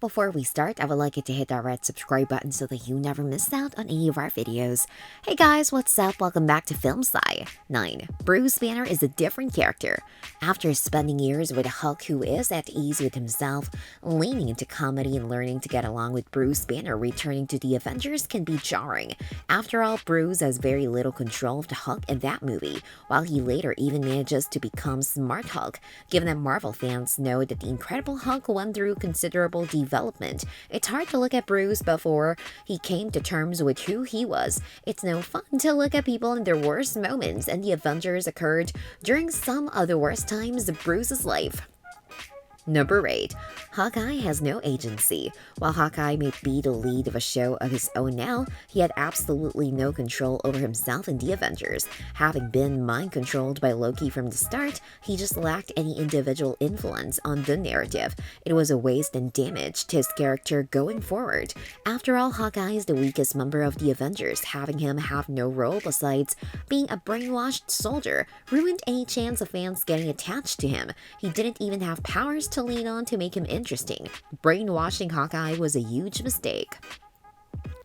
before we start, I would like you to hit that red subscribe button so that you never miss out on any of our videos. Hey guys, what's up? Welcome back to Film Sci. 9. Bruce Banner is a different character. After spending years with a Hulk who is at ease with himself, leaning into comedy and learning to get along with Bruce Banner returning to the Avengers can be jarring. After all, Bruce has very little control of the Hulk in that movie, while he later even manages to become Smart Hulk. Given that Marvel fans know that the Incredible Hulk went through considerable development, it's hard to look at Bruce before he came to terms with who he was. It's no fun to look at people in their worst moments, and the Avengers occurred during some of the worst times of Bruce's life. Number 8. Hawkeye has no agency. While Hawkeye may be the lead of a show of his own now, he had absolutely no control over himself in the Avengers. Having been mind-controlled by Loki from the start, he just lacked any individual influence on the narrative. It was a waste and damaged his character going forward. After all, Hawkeye is the weakest member of the Avengers. Having him have no role besides being a brainwashed soldier ruined any chance of fans getting attached to him. He didn't even have powers to lean on to make him interesting. Brainwashing Hawkeye was a huge mistake.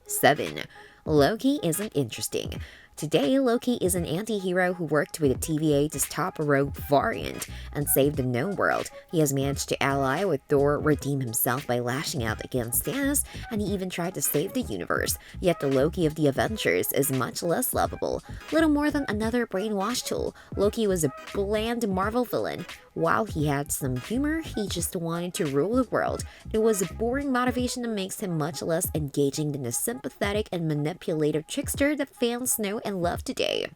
7. Loki isn't interesting. Today, Loki is an anti-hero who worked with the TVA to stop a rogue variant and save the known world. He has managed to ally with Thor, redeem himself by lashing out against Thanos, and he even tried to save the universe. Yet the Loki of the Avengers is much less lovable. Little more than another brainwash tool, Loki was a bland Marvel villain. While he had some humor, he just wanted to rule the world. It was a boring motivation that makes him much less engaging than the sympathetic and manipulative trickster that fans know and love today.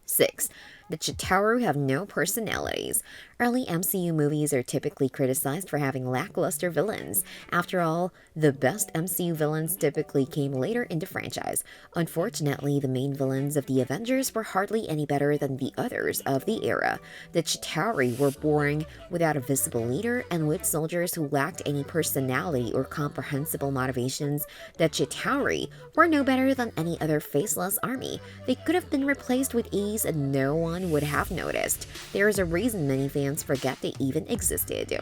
6. The Chitauri have no personalities. Early MCU movies are typically criticized for having lackluster villains. After all, the best MCU villains typically came later in the franchise. Unfortunately, the main villains of the Avengers were hardly any better than the others of the era. The Chitauri were boring, without a visible leader, and with soldiers who lacked any personality or comprehensible motivations. The Chitauri were no better than any other faceless army. They could have been replaced with ease and no one would have noticed. There is a reason many fans forget they even existed.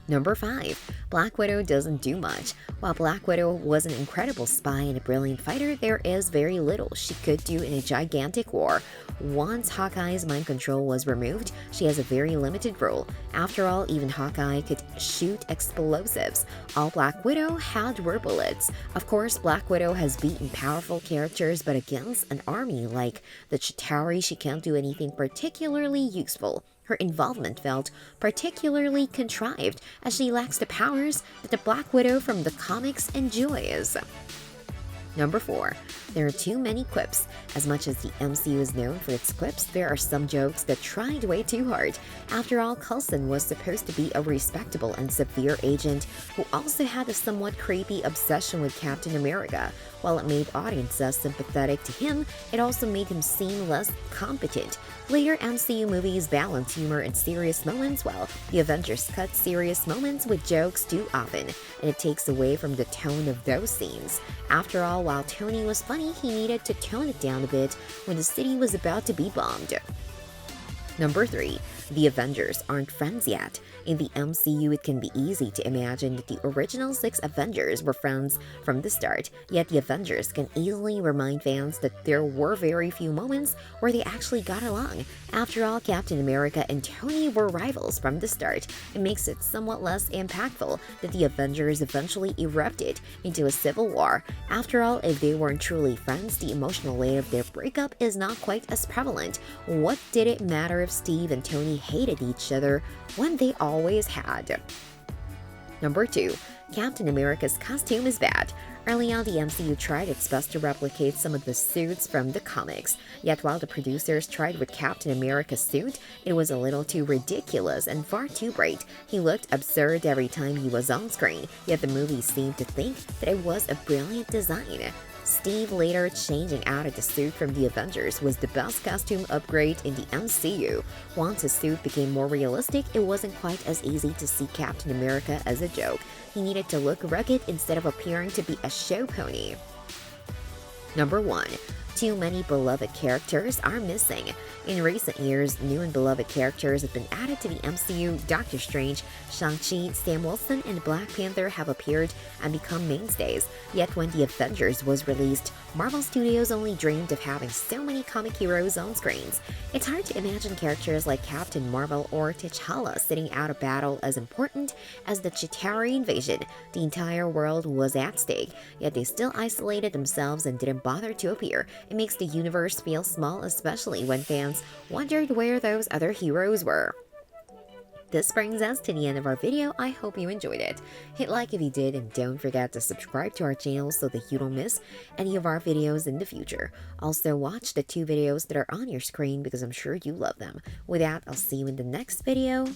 Number 5. Black Widow doesn't do much. While Black Widow was an incredible spy and a brilliant fighter, there is very little she could do in a gigantic war. Once Hawkeye's mind control was removed, she has a very limited role. After all, even Hawkeye could shoot explosives. All Black Widow had were bullets. Of course, Black Widow has beaten powerful characters, but against an army like the Chitauri, she can't do anything particularly useful. Her involvement felt particularly contrived, as she lacks the powers that the Black Widow from the comics enjoys. Number 4. There are too many quips. As much as the MCU is known for its quips, there are some jokes that tried way too hard. After all, Coulson was supposed to be a respectable and severe agent who also had a somewhat creepy obsession with Captain America. While it made audiences sympathetic to him, it also made him seem less competent. Later MCU movies balance humor and serious moments, while the Avengers cut serious moments with jokes too often, and it takes away from the tone of those scenes. After all, while Tony was funny, he needed to tone it down a bit when the city was about to be bombed. Number 3. The Avengers aren't friends yet. In the MCU, it can be easy to imagine that the original 6 Avengers were friends from the start, yet the Avengers can easily remind fans that there were very few moments where they actually got along. After all, Captain America and Tony were rivals from the start. It makes it somewhat less impactful that the Avengers eventually erupted into a civil war. After all, if they weren't truly friends, the emotional weight of their breakup is not quite as prevalent. What did it matter if Steve and Tony hated each other when they always had? Number 2. Captain America's costume is bad. Early on, the MCU tried its best to replicate some of the suits from the comics. Yet while the producers tried with Captain America's suit, it was a little too ridiculous and far too bright. He looked absurd every time he was on screen, yet the movie seemed to think that it was a brilliant design. Steve later changing out of the suit from the Avengers was the best costume upgrade in the MCU. Once his suit became more realistic, it wasn't quite as easy to see Captain America as a joke. He needed to look rugged instead of appearing to be a show pony. Number 1. Too many beloved characters are missing. In recent years, new and beloved characters have been added to the MCU. Doctor Strange, Shang-Chi, Sam Wilson, and Black Panther have appeared and become mainstays. Yet when The Avengers was released, Marvel Studios only dreamed of having so many comic heroes on screens. It's hard to imagine characters like Captain Marvel or T'Challa sitting out a battle as important as the Chitauri invasion. The entire world was at stake, yet they still isolated themselves and didn't bother to appear. It makes the universe feel small, especially when fans wondered where those other heroes were. This brings us to the end of our video. I hope you enjoyed it. Hit like if you did, and don't forget to subscribe to our channel so that you don't miss any of our videos in the future. Also, watch the 2 videos that are on your screen because I'm sure you love them. With that, I'll see you in the next video.